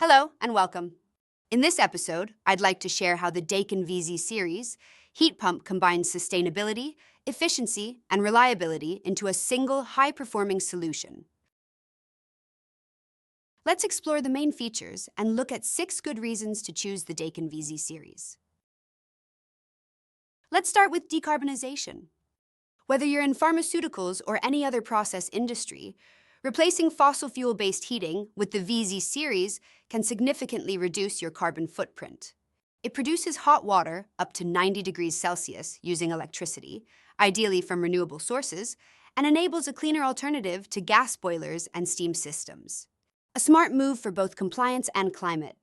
Hello and welcome. In this episode, I'd like to share how the Daikin VZ Series heat pump combines sustainability, efficiency, and reliability into a single high-performing solution. Let's explore the main features and look at 6 good reasons to choose the Daikin VZ Series. Let's start with decarbonization. Whether you're in pharmaceuticals or any other process industry, replacing fossil fuel-based heating with the VZ Series can significantly reduce your carbon footprint. It produces hot water up to 90 degrees Celsius using electricity, ideally from renewable sources, and enables a cleaner alternative to gas boilers and steam systems. A smart move for both compliance and climate.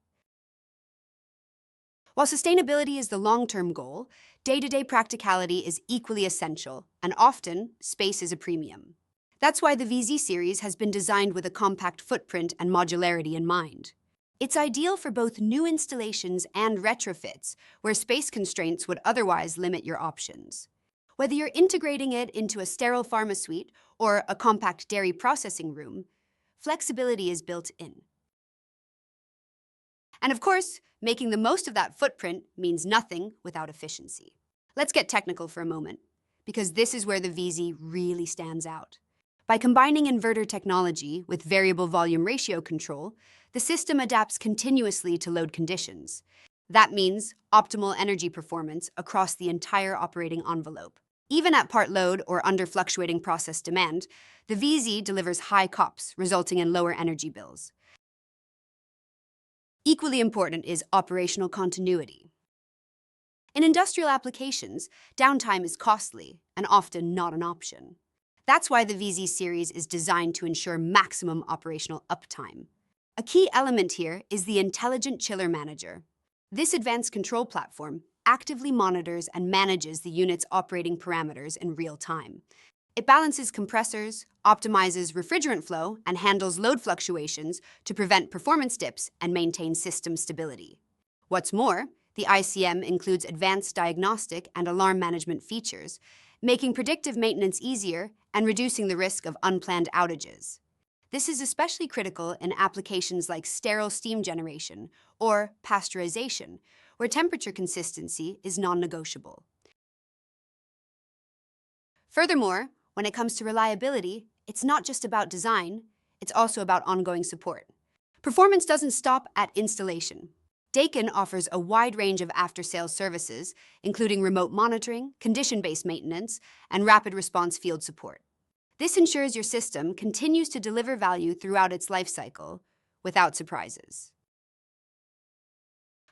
While sustainability is the long-term goal, day-to-day practicality is equally essential, and often, space is a premium. That's why the VZ Series has been designed with a compact footprint and modularity in mind. It's ideal for both new installations and retrofits, where space constraints would otherwise limit your options. Whether you're integrating it into a sterile pharma suite or a compact dairy processing room, flexibility is built in. And of course, making the most of that footprint means nothing without efficiency. Let's get technical for a moment, because this is where the VZ really stands out. By combining inverter technology with variable volume ratio control, the system adapts continuously to load conditions. That means optimal energy performance across the entire operating envelope. Even at part load or under fluctuating process demand, the VZ delivers high COPS, resulting in lower energy bills. Equally important is operational continuity. In industrial applications, downtime is costly and often not an option. That's why the VZ Series is designed to ensure maximum operational uptime. A key element here is the Intelligent Chiller Manager. This advanced control platform actively monitors and manages the unit's operating parameters in real time. It balances compressors, optimizes refrigerant flow, and handles load fluctuations to prevent performance dips and maintain system stability. What's more, the ICM includes advanced diagnostic and alarm management features, making predictive maintenance easier and reducing the risk of unplanned outages. This is especially critical in applications like sterile steam generation or pasteurization, where temperature consistency is non-negotiable. Furthermore, when it comes to reliability, it's not just about design, it's also about ongoing support. Performance doesn't stop at installation. Daikin offers a wide range of after-sales services, including remote monitoring, condition-based maintenance, and rapid response field support. This ensures your system continues to deliver value throughout its life cycle, without surprises.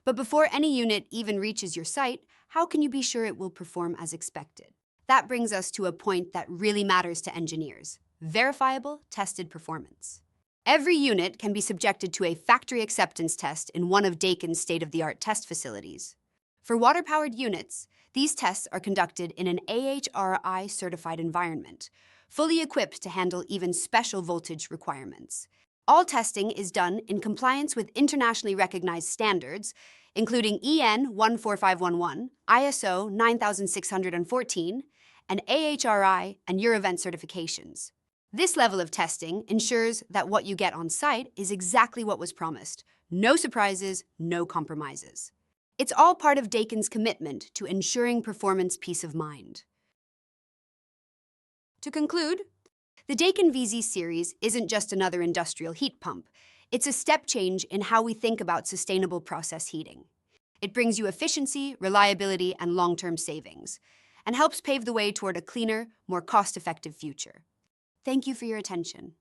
But before any unit even reaches your site, how can you be sure it will perform as expected? That brings us to a point that really matters to engineers: verifiable, tested performance. Every unit can be subjected to a factory acceptance test in one of Daikin's state-of-the-art test facilities. For water-powered units, these tests are conducted in an AHRI-certified environment, fully equipped to handle even special voltage requirements. All testing is done in compliance with internationally recognized standards, including EN 14511, ISO 9614, and AHRI and Eurovent certifications. This level of testing ensures that what you get on site is exactly what was promised. No surprises, no compromises. It's all part of Daikin's commitment to ensuring performance peace of mind. To conclude, the Daikin VZ Series isn't just another industrial heat pump. It's a step change in how we think about sustainable process heating. It brings you efficiency, reliability, and long-term savings, and helps pave the way toward a cleaner, more cost-effective future. Thank you for your attention.